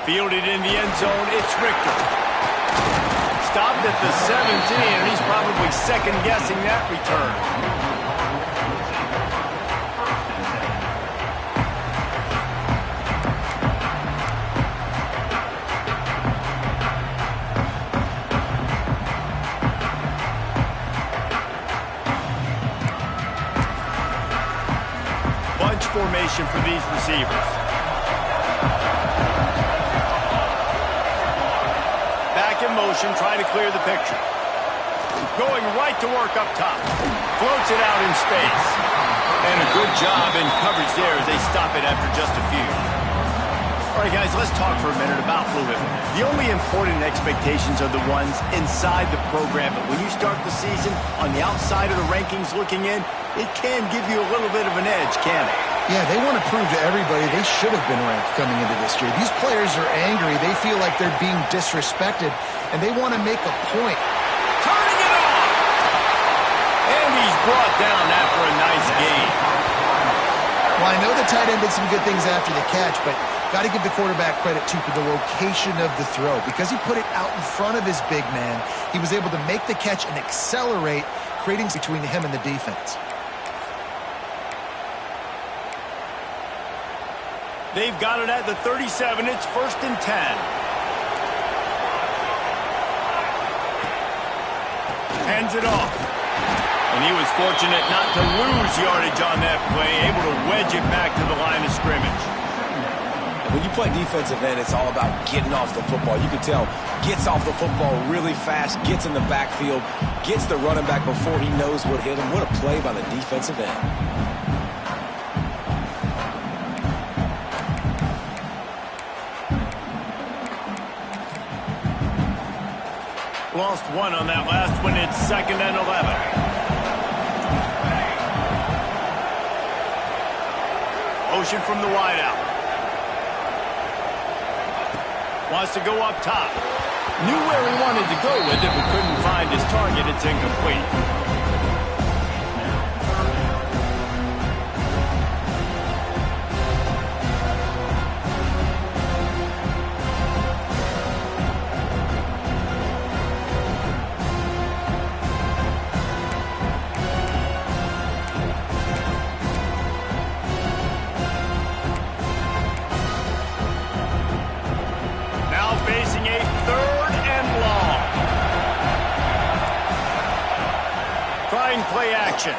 Fielded in the end zone, it's Richter. Stopped at the 17, and he's probably second-guessing that return. Formation for these receivers. Back in motion, trying to clear the picture. Going right to work up top. Floats it out in space. And a good job in coverage there as they stop it after just a few. All right, guys, let's talk for a minute about Louisville. The only important expectations are the ones inside the program, but when you start the season on the outside of the rankings looking in, it can give you a little bit of an edge, can't it? Yeah, they want to prove to everybody they should have been ranked coming into this year. These players are angry. They feel like they're being disrespected, and they want to make a point. Turning it on! And he's brought down after a nice gain. Well, I know the tight end did some good things after the catch, but got to give the quarterback credit, too, for the location of the throw. Because he put it out in front of his big man, he was able to make the catch and accelerate, creating between him and the defense. They've got it at the 37. It's 1st and 10. Hands it off. And he was fortunate not to lose yardage on that play, able to wedge it back to the line of scrimmage. And when you play defensive end, it's all about getting off the football. You can tell, gets off the football really fast, gets in the backfield, gets the running back before he knows what hit him. What a play by the defensive end. Lost one on that last one. It's 2nd and 11. Motion from the wideout. Wants to go up top. Knew where he wanted to go with it, but couldn't find his target. It's incomplete. Facing a 3rd and long. Trying play action.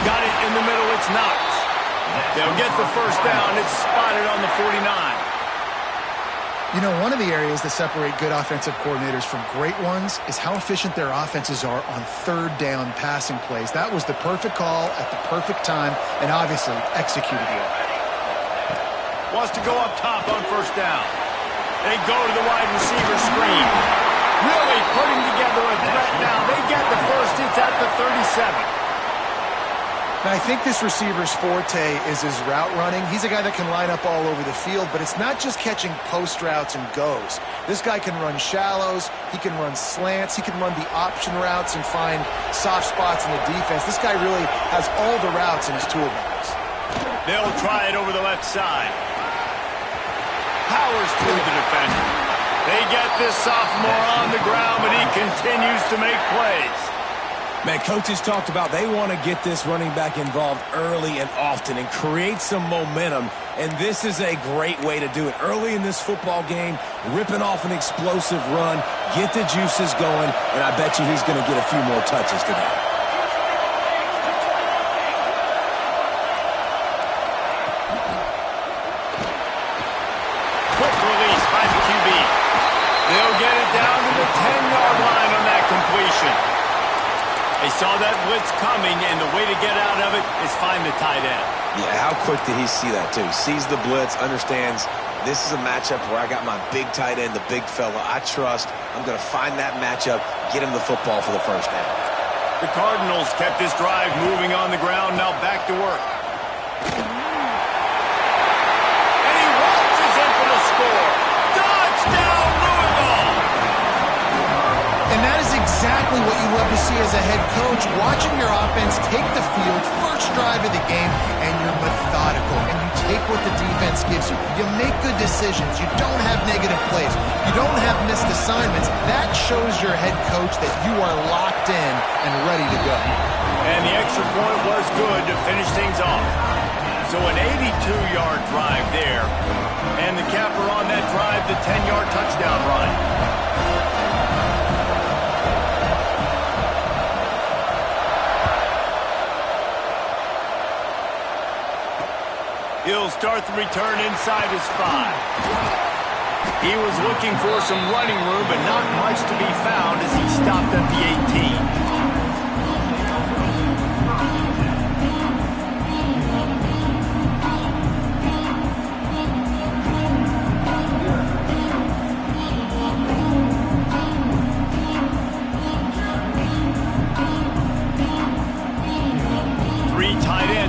Got it in the middle. It's knocked. They'll get the 1st down. It's spotted on the 49. You know, one of the areas that separate good offensive coordinators from great ones is how efficient their offenses are on 3rd down passing plays. That was the perfect call at the perfect time and obviously executed well. Wants to go up top on 1st down. They go to the wide receiver screen. Really putting together a threat now. They get the 1st. It's at the 37. Now, I think this receiver's forte is his route running. He's a guy that can line up all over the field, but it's not just catching post routes and goes. This guy can run shallows. He can run slants. He can run the option routes and find soft spots in the defense. This guy really has all the routes in his toolbox. They'll try it over the left side. Powers through the defender. They get this sophomore on the ground, but he continues to make plays. Man, coaches talked about they want to get this running back involved early and often and create some momentum, and this is a great way to do it. Early in this football game, ripping off an explosive run, get the juices going, and I bet you he's going to get a few more touches today. They'll get it down to the 10-yard line on that completion. They saw that blitz coming, and the way to get out of it is find the tight end. Yeah, how quick did he see that, too? Sees the blitz, understands this is a matchup where I got my big tight end, the big fella I trust. I'm going to find that matchup, get him the football for the 1st down. The Cardinals kept this drive moving on the ground, now back to work. And he waltzes in for the score. Touchdown, Louisville! And that is exactly what you love to see as a head coach, watching your offense take the field, first drive of the game, and you're methodical, and you take what the defense gives you. You make good decisions. You don't have negative plays. You don't have missed assignments. That shows your head coach that you are locked in and ready to go. And the extra point was good to finish things off. So an 82-yard drive there. And the capper on that drive, the 10-yard touchdown run. He'll start the return inside his 5. He was looking for some running room, but not much to be found as he stopped at the 18.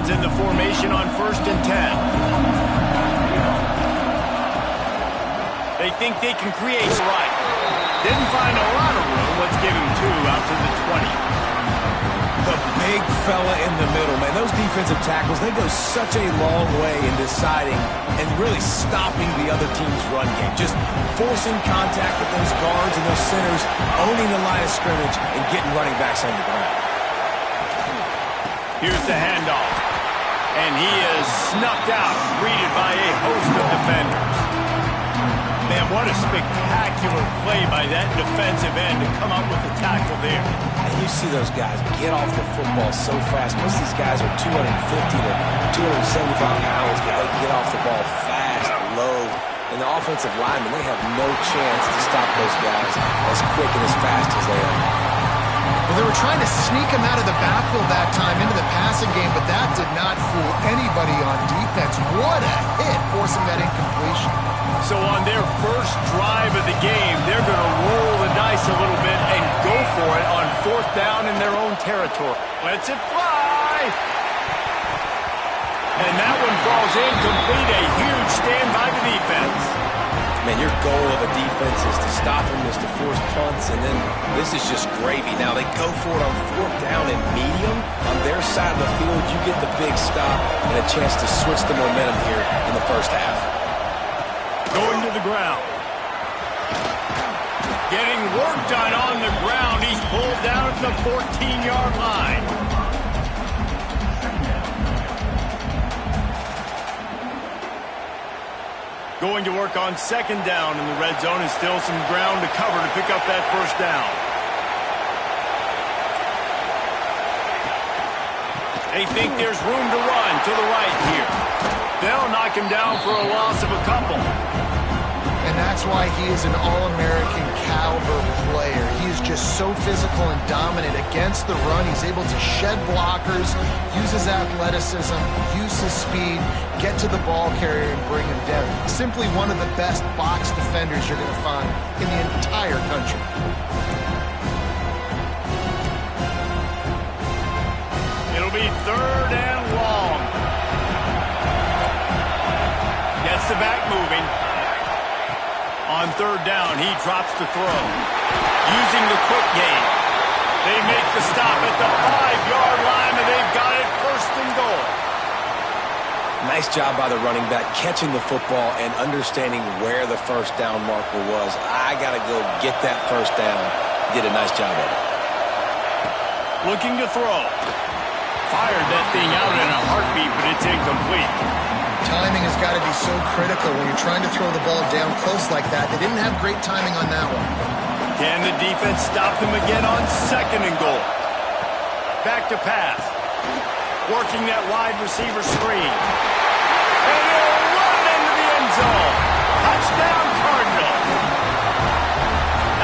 In the formation on 1st and 10. They think they can create right. Didn't find a lot of room. Let's give him 2 out to the 20. The big fella in the middle, man. Those defensive tackles, they go such a long way in deciding and really stopping the other team's run game. Just forcing contact with those guards and those centers, owning the line of scrimmage, and getting running backs on the ground. Here's the handoff. And he is snuffed out, greeted by a host of defenders. Man, what a spectacular play by that defensive end to come up with the tackle there. And you see those guys get off the football so fast. Most of these guys are 250 to 275 pounds, but they get off the ball fast, low. And the offensive linemen, they have no chance to stop those guys as quick and as fast as they are. Well, they were trying to sneak him out of the backfield that time into the passing game, but that did not fool anybody on defense. What a hit, forcing that incompletion. So on their first drive of the game, they're going to roll the dice a little bit and go for it on 4th down in their own territory. Lets it fly. And that one falls incomplete. A huge stand by the defense. Man, your goal of a defense is to stop them, is to force punts, and then this is just gravy. Now they go for it on 4th down and medium. On their side of the field, you get the big stop and a chance to switch the momentum here in the first half. Going to the ground. Getting work done on the ground. He's pulled down at the 14-yard line. Going to work on 2nd down in the red zone, and still some ground to cover to pick up that 1st down. They think there's room to run to the right here. They'll knock him down for a loss of a couple. And that's why he is an All-American caliber player. He is just so physical and dominant against the run. He's able to shed blockers, use his athleticism, use his speed, get to the ball carrier and bring him down. Simply one of the best box defenders you're going to find in the entire country. It'll be 3rd and long. Gets the back moving. On 3rd down, he drops the throw. Using the quick game. They make the stop at the 5-yard line, and they've got it 1st and goal. Nice job by the running back, catching the football and understanding where the 1st down marker was. I got to go get that 1st down. He did a nice job of it. Looking to throw. Fired that thing out in a heartbeat, but it's incomplete. Timing has got to be so critical when you're trying to throw the ball down close like that. They didn't have great timing on that one. Can the defense stop them again on 2nd and goal? Back to pass. Working that wide receiver screen. And he'll run into the end zone. Touchdown, Cardinals.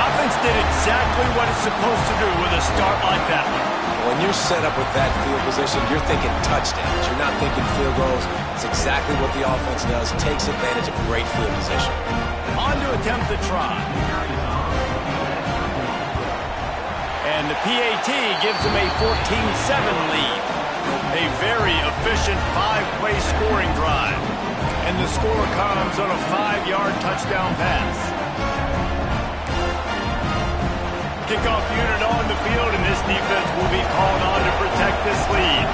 Offense did exactly what it's supposed to do with a start like that one. When you're set up with that field position, you're thinking touchdowns. You're not thinking field goals. It's exactly what the offense does. Takes advantage of great field position. On to attempt the try. And the PAT gives them a 14-7 lead. A very efficient 5-play scoring drive. And the score comes on a 5-yard touchdown pass. Kickoff unit on the field, and this defense will be called on to protect this lead.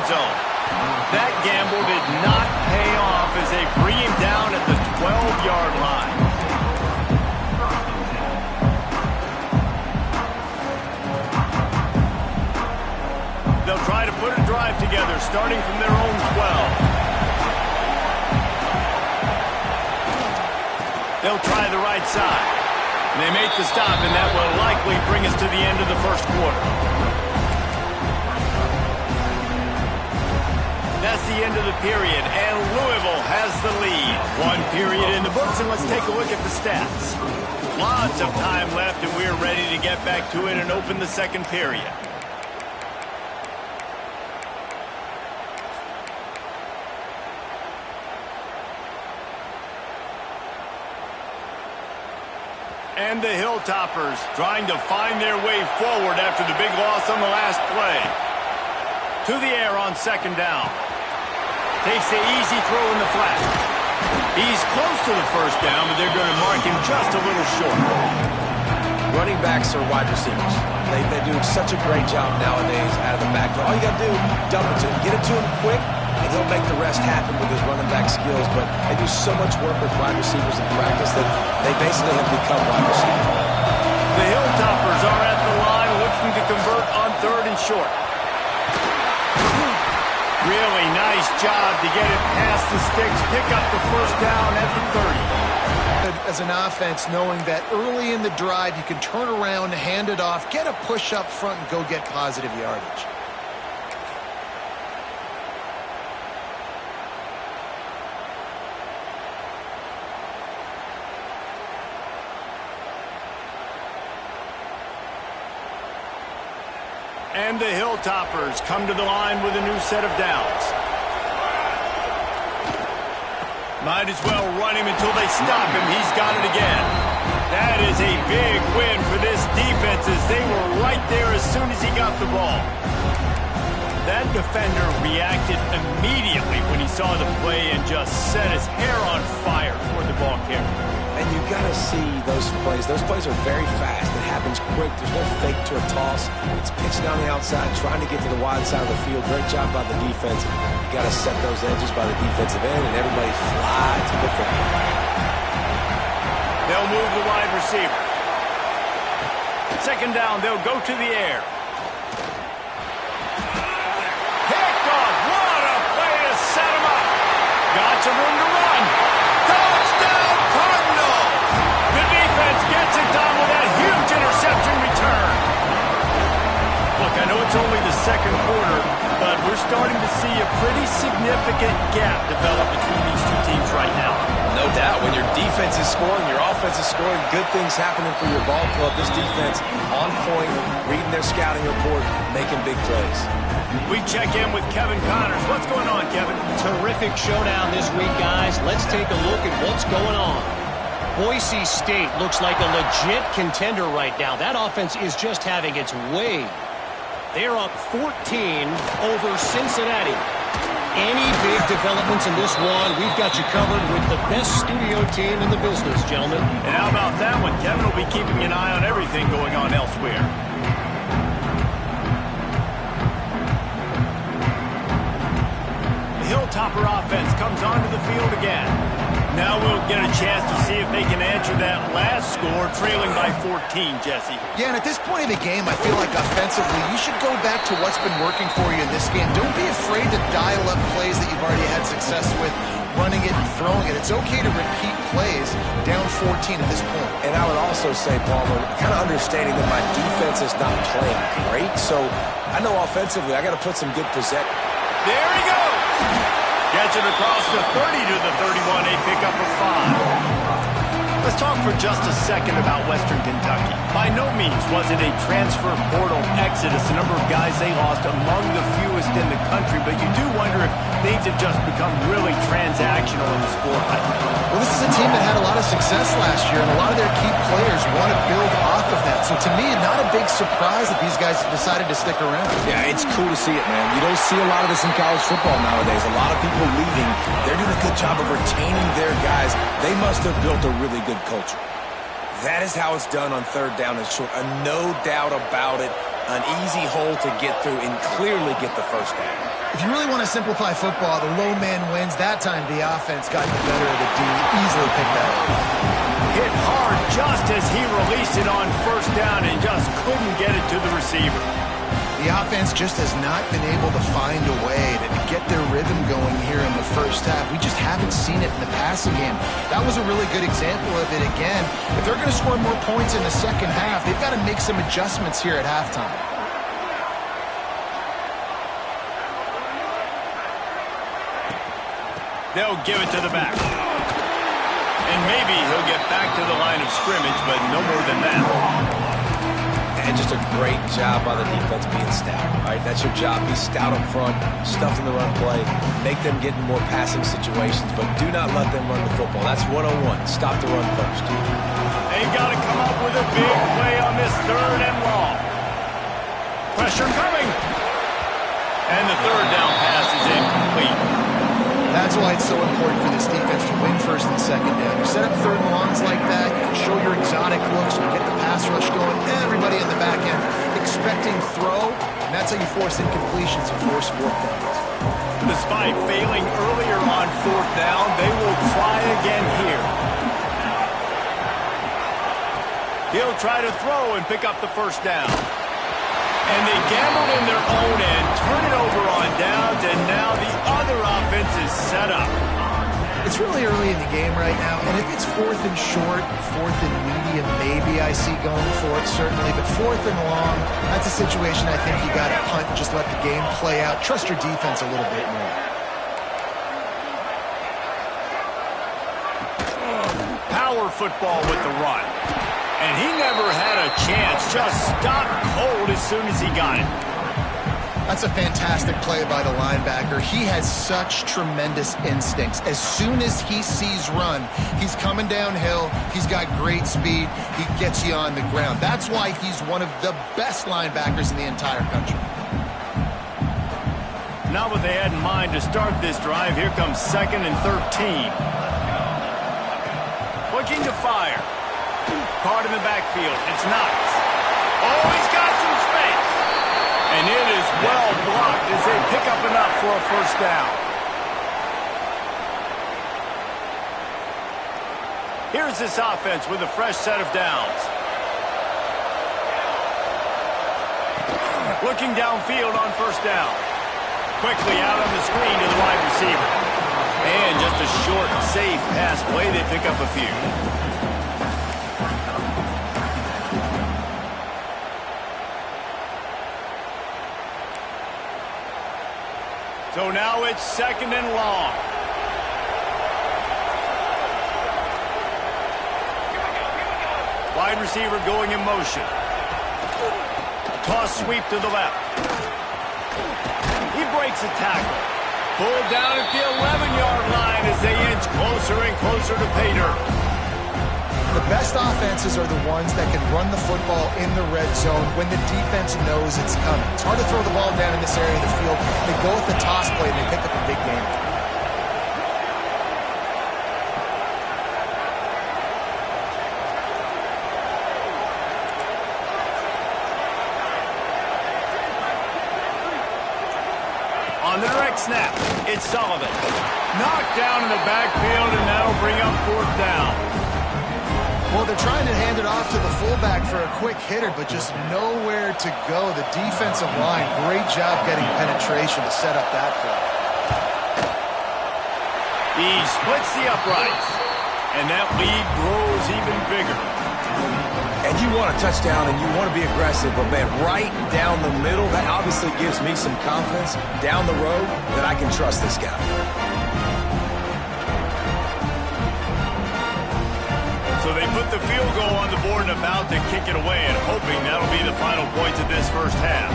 zone. That gamble did not pay off as they bring him down at the 12-yard line. They'll try to put a drive together, starting from their own 12. They'll try the right side. And they make the stop, and that will likely bring us to the end of the first quarter. That's the end of the period, and Louisville has the lead. One period in the books, and let's take a look at the stats. Lots of time left, and we're ready to get back to it and open the second period. And the Hilltoppers trying to find their way forward after the big loss on the last play. To the air on second down. Takes the easy throw in the flat. He's close to the first down, but they're going to mark him just a little short. Running backs are wide receivers. They do such a great job nowadays out of the backfield. All you got to do, dump it to him, get it to him quick, and he'll make the rest happen with his running back skills. But they do so much work with wide receivers in practice that they basically have become wide receivers. The Hilltoppers are at the line looking to convert on third and short. Really nice job to get it past the sticks, pick up the first down at the 30. As an offense, knowing that early in the drive you can turn around, hand it off, get a push up front, and go get positive yardage. And the Hilltoppers come to the line with a new set of downs. Might as well run him until they stop him. He's got it again. That is a big win for this defense as they were right there as soon as he got the ball. That defender reacted immediately when he saw the play and just set his hair on fire toward the ball carrier. And you got to see those plays. Those plays are very fast. It happens quick. There's no fake to a toss. It's pitched down the outside, trying to get to the wide side of the field. Great job by the defense. You got to set those edges by the defensive end, and everybody fly to the football. They'll move the wide receiver. Second down, they'll go to the air. Picked off. What a play to set him up. Got some room to run. Touchdown, Cardinals! The defense gets it done with that huge interception return. Look, I know it's only the second quarter, but we're starting to see a pretty significant gap develop between these two teams right now. No doubt. When your defense is scoring, your offense is scoring, good things happening for your ball club. This defense on point, reading their scouting report, making big plays. We check in with Kevin Connors. What's going on, Kevin? Terrific showdown this week, guys. Let's take a look at what's going on. Boise State looks like a legit contender right now. That offense is just having its way. They're up 14 over Cincinnati. Any big developments in this one, we've got you covered with the best studio team in the business, gentlemen. And how about that one? Kevin will be keeping an eye on everything going on elsewhere. The Hilltopper offense comes onto the field again. Now we'll get a chance to see if they can answer that last score, trailing by 14, Jesse. Yeah, and at this point in the game, I feel like offensively, you should go back to what's been working for you in this game. Don't be afraid to dial up plays that you've already had success with, running it and throwing it. It's okay to repeat plays down 14 at this point. And I would also say, Palmer, kind of understanding that my defense is not playing great, so I know offensively I got to put some good possession. There he goes! Gets it across the 30 to the 31, a pickup of 5. Let's talk for just a second about Western Kentucky. By no means was it a transfer portal exodus, the number of guys they lost among the fewest in the country, but you do wonder if things have just become really transactional in the sport right now. Well, this is a team that had a lot of success last year, and a lot of their key players want to build off of that. So to me, not a big surprise that these guys decided to stick around. Yeah, it's cool to see it, man. You don't see a lot of this in college football nowadays. A lot of people leaving. They're doing a good job of retaining their guys. They must have built a really good culture. That is how it's done on third down and short. No doubt about it. An easy hole to get through and clearly get the first down. If you really want to simplify football, the low man wins. That time, the offense got the better of the D. Easily picked that up. Hit hard just as he released it on first down and just couldn't get it to the receiver. The offense just has not been able to find a way to get their rhythm going here in the first half. We just haven't seen it in the passing game. That was a really good example of it again. If they're going to score more points in the second half, they've got to make some adjustments here at halftime. They'll give it to the back. And maybe he'll get back to the line of scrimmage, but no more than that. And just a great job by the defense being stout. All right, that's your job. Be stout up front, stuff in the run play, make them get in more passing situations, but do not let them run the football. That's 101. Stop the run first. They've got to come up with a big play on this 3rd and long. Pressure coming. And the 3rd down pass is incomplete. That's why it's so important for this defense to win 1st and 2nd down. You set up 3rd and longs like that, you can show your exotic looks, you get the pass rush going, everybody in the back end expecting throw, and that's how you force incompletions and force 4th downs. Despite failing earlier on 4th down, they will try again here. He'll try to throw and pick up the 1st down. And they gambled in their own end, turn it over on downs, and now the other offense is set up. It's really early in the game right now, and if it's 4th and short, 4th and medium, maybe I see going for it, certainly. But 4th and long, that's a situation I think you got to punt, just let the game play out. Trust your defense a little bit more. Power football with the run. And he never had a chance, just stopped cold as soon as he got it. That's a fantastic play by the linebacker. He has such tremendous instincts. As soon as he sees run, he's coming downhill. He's got great speed. He gets you on the ground. That's why he's one of the best linebackers in the entire country. Not what they had in mind to start this drive. Here comes 2nd and 13. Looking to fire. Caught in the backfield. It's Knox. Oh, he's got some space. And it is well blocked as they pick up enough for a 1st down. Here's this offense with a fresh set of downs. Looking downfield on 1st down. Quickly out on the screen to the wide receiver. And just a short, safe pass play. They pick up a few. So now it's 2nd and long. Wide receiver going in motion. Toss sweep to the left. He breaks a tackle. Pulled down at the 11-yard line as they inch closer and closer to pay dirt. The best offenses are the ones that can run the football in the red zone when the defense knows it's coming. It's hard to throw the ball down in this area of the field. They go with the toss play and they pick up a big game. On the direct snap, it's Sullivan. Knocked down in the backfield, and that'll bring up 4th down. Well, they're trying to hand it off to the fullback for a quick hitter, but just nowhere to go. The defensive line, great job getting penetration to set up that play. He splits the uprights, and that lead grows even bigger. And you want a touchdown and you want to be aggressive, but man, right down the middle, that obviously gives me some confidence down the road that I can trust this guy. So they put the field goal on the board and about to kick it away, and hoping that'll be the final points of this 1st half.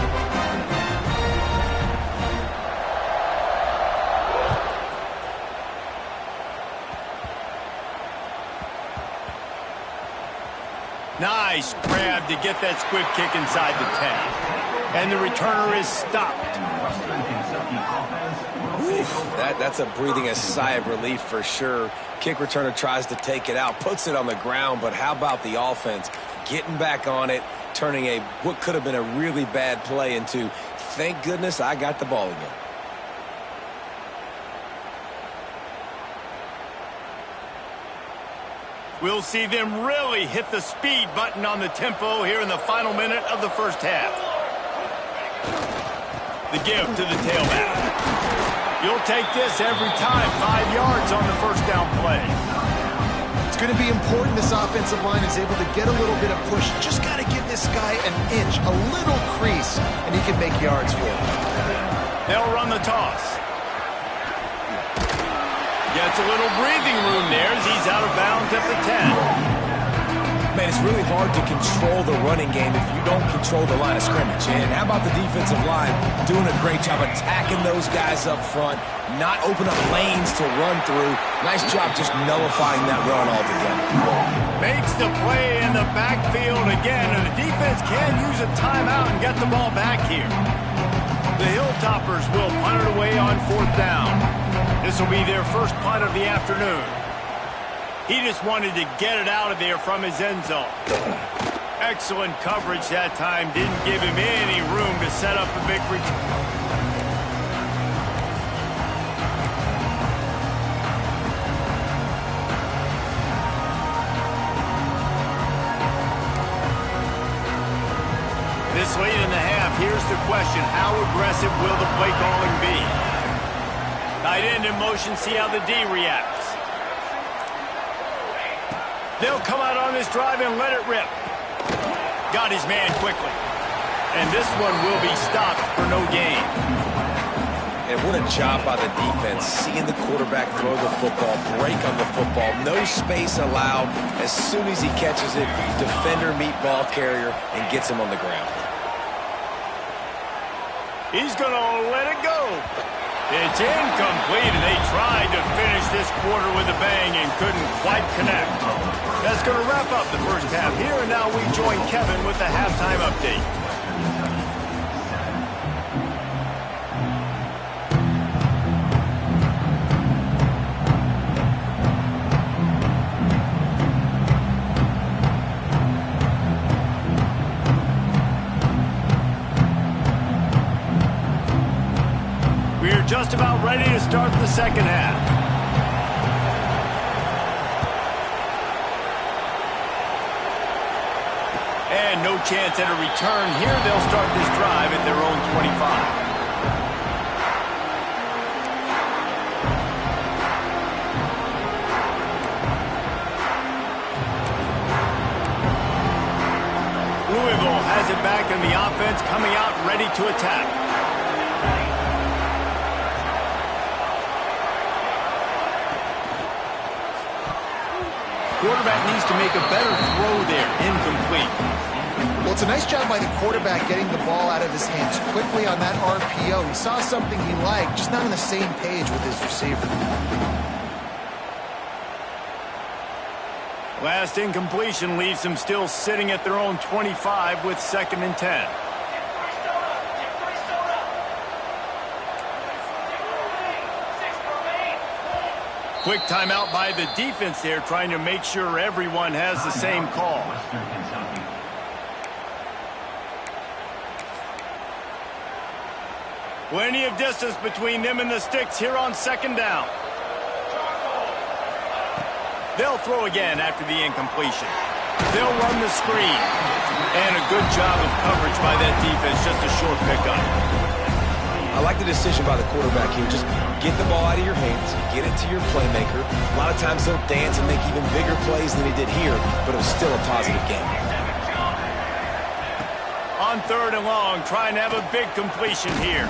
Nice grab to get that squib kick inside the 10. And the returner is stopped. That's breathing a sigh of relief for sure. Kick returner tries to take it out, puts it on the ground, but how about the offense getting back on it, turning what could have been a really bad play into, thank goodness I got the ball again. We'll see them really hit the speed button on the tempo here in the final minute of the first half. The give to the tailback. You'll take this every time. 5 yards on the first down play. It's going to be important this offensive line is able to get a little bit of push. Just got to give this guy an inch, a little crease, and he can make yards for it. They'll run the toss. Gets a little breathing room there as he's out of bounds at the 10. Man, it's really hard to control the running game if you don't control the line of scrimmage. And how about the defensive line doing a great job attacking those guys up front, not open up lanes to run through. Nice job just nullifying that run altogether. Makes the play in the backfield again, and the defense can use a timeout and get the ball back here. The Hilltoppers will punt it away on 4th down. This will be their first punt of the afternoon. He just wanted to get it out of there from his end zone. Excellent coverage that time. Didn't give him any room to set up a big return. This late in the half, here's the question. How aggressive will the play calling be? Tight end in motion, see how the D reacts. They'll come out on this drive and let it rip. Got his man quickly. And this one will be stopped for no gain. And what a job by the defense, seeing the quarterback throw the football, break on the football, no space allowed. As soon as he catches it, defender meet ball carrier and gets him on the ground. He's going to let it go. It's incomplete, and they tried to finish this quarter with a bang and couldn't quite connect. That's going to wrap up the first half here, and now we join Kevin with the halftime update. We're just about ready to start the second half. And no chance at a return here. They'll start this drive at their own 25. Louisville has it back in the offense, coming out ready to attack. Quarterback needs to make a better throw there. Incomplete. Well, it's a nice job by the quarterback getting the ball out of his hands quickly on that RPO. He saw something he liked, just not on the same page with his receiver. Last incompletion leaves them still sitting at their own 25 with 2nd and 10. Quick timeout by the defense there, trying to make sure everyone has the same call. Plenty of distance between them and the sticks here on 2nd down. They'll throw again after the incompletion. They'll run the screen. And a good job of coverage by that defense, just a short pickup. I like the decision by the quarterback here. Just get the ball out of your hands, get it to your playmaker. A lot of times he'll dance and make even bigger plays than he did here, but it was still a positive game. On 3rd and long, trying to have a big completion here.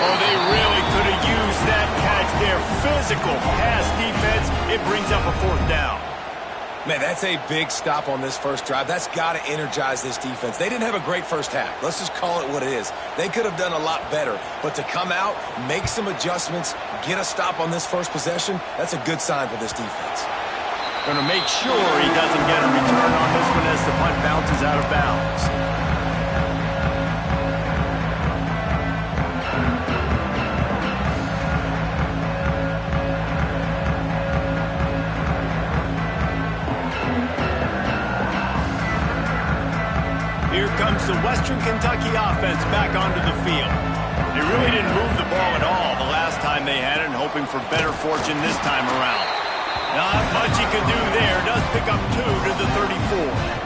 Oh, they really could have used that catch there. Physical pass defense. It brings up a 4th down. Man, that's a big stop on this first drive. That's got to energize this defense. They didn't have a great first half. Let's just call it what it is. They could have done a lot better. But to come out, make some adjustments, get a stop on this first possession, that's a good sign for this defense. Going to make sure he doesn't get a return on this one as the punt bounces out of bounds. Here comes the Western Kentucky offense back onto the field. They really didn't move the ball at all the last time they had it, and hoping for better fortune this time around. Not much he could do there. Does pick up 2 to the 34.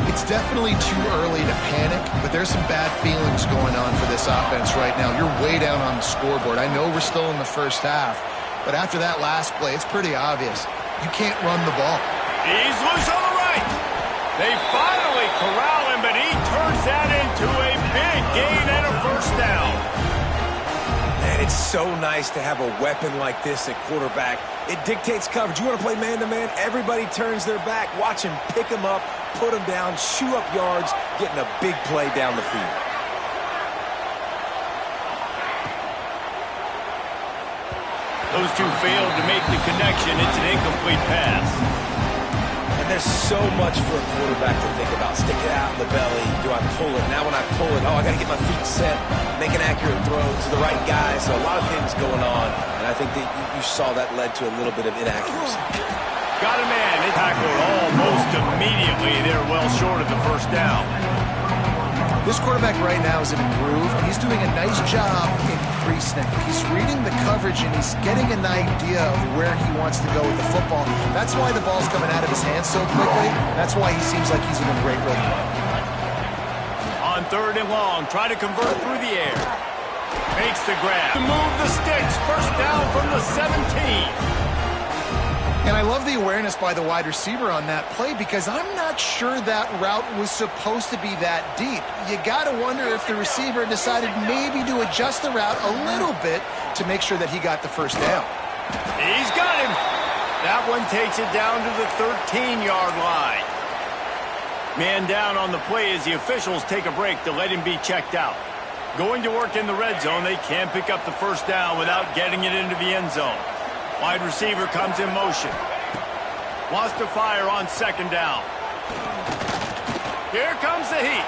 It's definitely too early to panic, but there's some bad feelings going on for this offense right now. You're way down on the scoreboard. I know we're still in the first half, but after that last play, it's pretty obvious. You can't run the ball. He's loose on the right. They finally corral him, but he turns that into a big gain and a first down. Man, it's so nice to have a weapon like this at quarterback. It dictates coverage. You want to play man-to-man? Everybody turns their back. Watch him pick him up, put him down, shoot up yards, getting a big play down the field. Those two failed to make the connection. It's an incomplete pass. And there's so much for a quarterback to think about. Stick it out in the belly. Do I pull it? Now when I pull it, I got to get my feet set, make an accurate throw to the right guy. So a lot of things going on, and I think that you saw that led to a little bit of inaccuracy. Got a man. It tackled almost immediately. They're well short of the first down. This quarterback right now is in a groove, and he's doing a nice job in pre-snap. He's reading the coverage, and he's getting an idea of where he wants to go with the football. That's why the ball's coming out of his hands so quickly. That's why he seems like he's in a great rhythm. On 3rd and long, try to convert through the air. Makes the grab. To move the sticks. First down from the 17. And I love the awareness by the wide receiver on that play because I'm not sure that route was supposed to be that deep. You got to wonder if the receiver decided maybe to adjust the route a little bit to make sure that he got the first down. He's got him. That one takes it down to the 13-yard line. Man down on the play as the officials take a break to let him be checked out. Going to work in the red zone, they can't pick up the first down without getting it into the end zone. Wide receiver comes in motion. Wants to fire on 2nd down. Here comes the heat.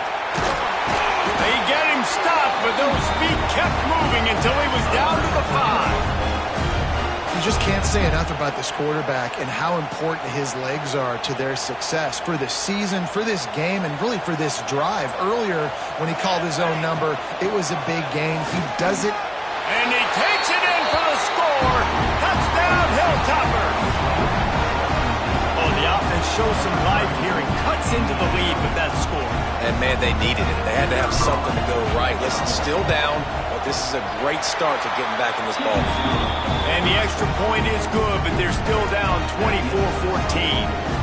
They get him stopped, but those feet kept moving until he was down to the 5. You just can't say enough about this quarterback and how important his legs are to their success for this season, for this game, and really for this drive. Earlier, when he called his own number, it was a big gain. He does it. And he takes it in for the score. Touchdown, Hilltopper. Oh, the offense shows some life here and cuts into the lead with that score. And, man, they needed it. They had to have something to go right. Listen, still down, but this is a great start to getting back in this ball game. And the extra point is good, but they're still down 24-14.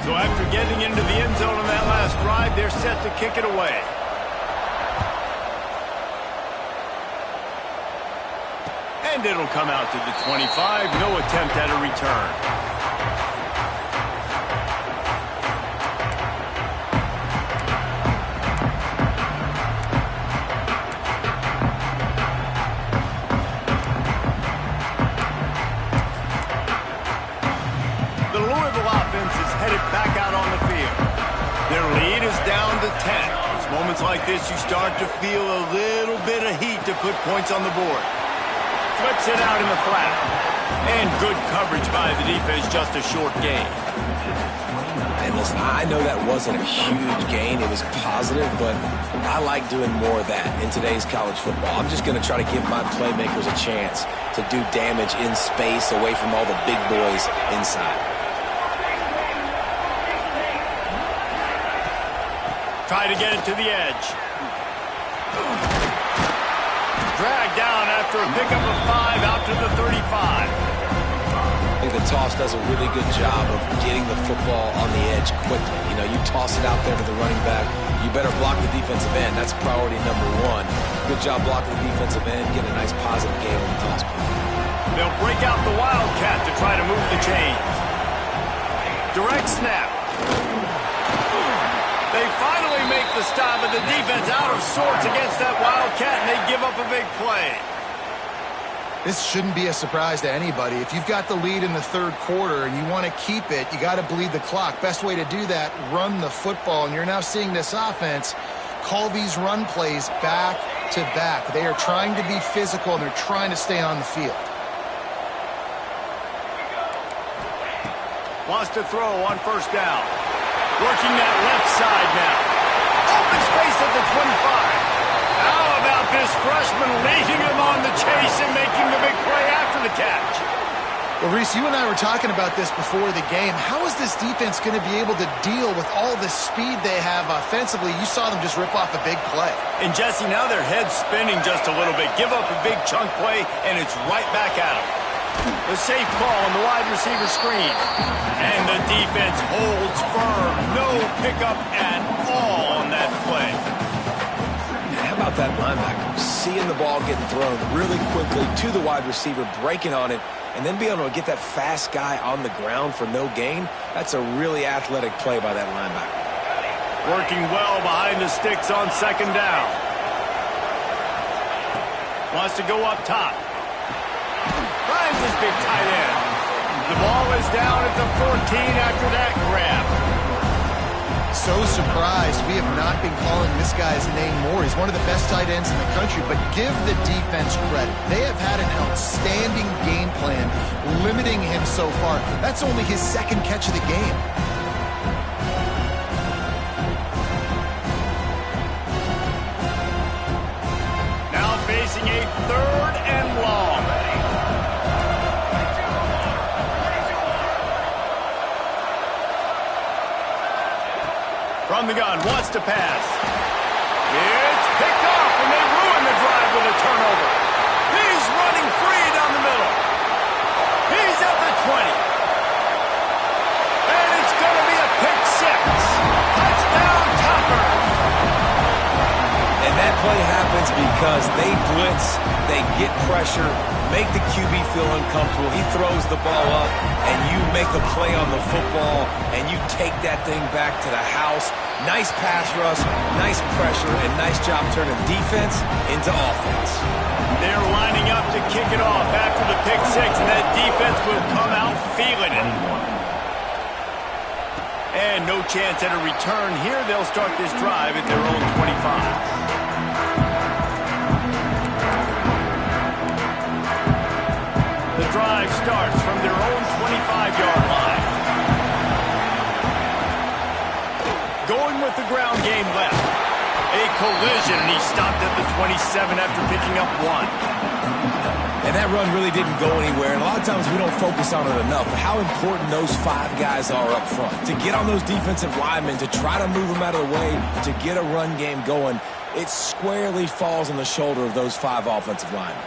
So after getting into the end zone on that last drive, they're set to kick it away. And it'll come out to the 25. No attempt at a return. The Louisville offense is headed back out on the field. Their lead is down to 10. It's moments like this you start to feel a little bit of heat to put points on the board. Flips it out in the flat. And good coverage by the defense, just a short gain. And listen, I know that wasn't a huge gain. It was positive, but I like doing more of that in today's college football. I'm just going to try to give my playmakers a chance to do damage in space away from all the big boys inside. Try to get it to the edge. Dragged down after a pickup of 5 out to the 35. I think the toss does a really good job of getting the football on the edge quickly. You know, you toss it out there to the running back, you better block the defensive end. That's priority number 1. Good job blocking the defensive end, get a nice positive game on the toss play. They'll break out the Wildcat to try to move the chains. Direct snap. They finally make the stop, but the defense out of sorts against that Wildcat, and they give up a big play. This shouldn't be a surprise to anybody. If you've got the lead in the 3rd quarter and you want to keep it, you got to bleed the clock. Best way to do that, run the football. And you're now seeing this offense call these run plays back to back. They are trying to be physical, and they're trying to stay on the field. Wants to throw on first down. Working that left side now. Open space at the 25. How about this freshman leading him on the chase and making the big play after the catch? Well, Reese, you and I were talking about this before the game. How is this defense going to be able to deal with all the speed they have offensively? You saw them just rip off a big play. And, Jesse, now their head's spinning just a little bit. Give up a big chunk play, and it's right back at them. The safe call on the wide receiver screen. And the defense holds firm. No pickup at all on that play. And how about that linebacker? Seeing the ball getting thrown really quickly to the wide receiver, breaking on it, and then be able to get that fast guy on the ground for no gain. That's a really athletic play by that linebacker. Working well behind the sticks on second down. Wants to go up top. Finds his big tight end. The ball is down at the 14 after that grab. So surprised we have not been calling this guy's name more. He's one of the best tight ends in the country, but give the defense credit. They have had an outstanding game plan limiting him so far. That's only his second catch of the game. Now facing a third and long. From the gun, wants to pass. It's picked off, and they ruin the drive with a turnover. He's running free down the middle. He's at the 20. And it's going to be a pick six. Touchdown, Topper. And that play happens because they blitz, they get pressure, make the QB feel uncomfortable. He throws the ball up, and you make a play on the football, and you take that thing back to the house. Nice pass rush, nice pressure, and nice job turning defense into offense. They're lining up to kick it off after the pick six, and that defense will come out feeling it. And no chance at a return here. They'll start this drive at their own 25. The drive starts from their own 25-yard line. Going with the ground game left. A collision, and he stopped at the 27 after picking up one. And that run really didn't go anywhere, and a lot of times we don't focus on it enough. How important those five guys are up front. To get on those defensive linemen, to try to move them out of the way, to get a run game going, it squarely falls on the shoulder of those five offensive linemen.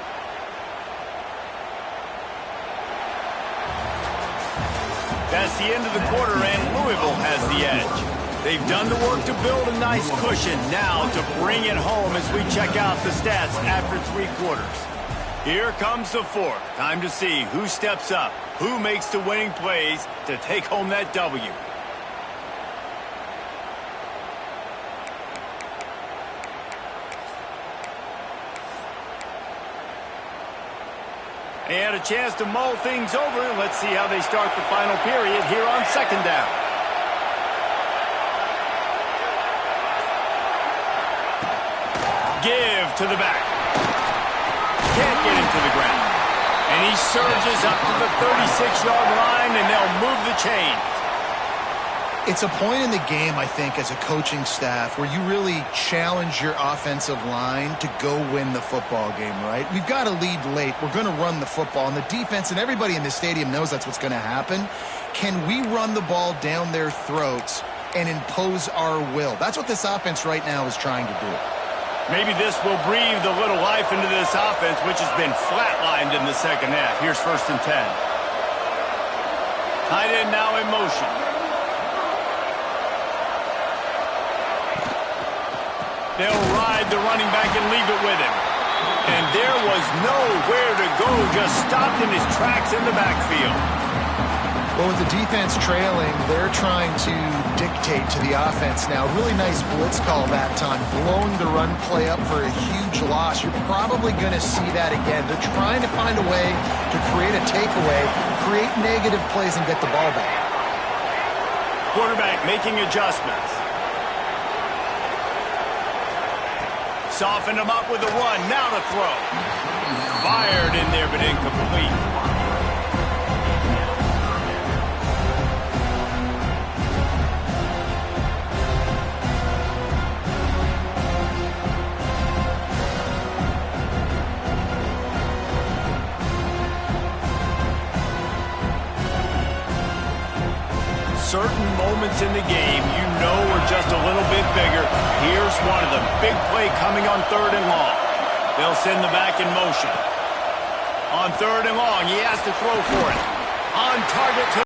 That's the end of the quarter, and Louisville has the edge. They've done the work to build a nice cushion. Now to bring it home as we check out the stats after three quarters. Here comes the fourth. Time to see who steps up, who makes the winning plays to take home that W. They had a chance to mull things over. Let's see how they start the final period here on second down. Give to the back. Can't get him to the ground. And he surges up to the 36-yard line, and they'll move the chain. It's a point in the game, I think, as a coaching staff where you really challenge your offensive line to go win the football game, right? We've got to lead late. We're going to run the football. And the defense and everybody in the stadium knows that's what's going to happen. Can we run the ball down their throats and impose our will? That's what this offense right now is trying to do. Maybe this will breathe a little life into this offense, which has been flatlined in the second half. Here's 1st and 10. Tight end now in motion. They'll ride the running back and leave it with him. And there was nowhere to go, just stopped in his tracks in the backfield. Well, with the defense trailing, they're trying to dictate to the offense now. Really nice blitz call that time, blowing the run play up for a huge loss. You're probably going to see that again. They're trying to find a way to create a takeaway, create negative plays, and get the ball back. Quarterback making adjustments. Soften him up with a run, now to throw. Fired in there, but incomplete. moments in the game you know are just a little bit bigger. Here's one of them. Big play coming on 3rd and long. They'll send the back in motion. On 3rd and long, he has to throw for it. On target to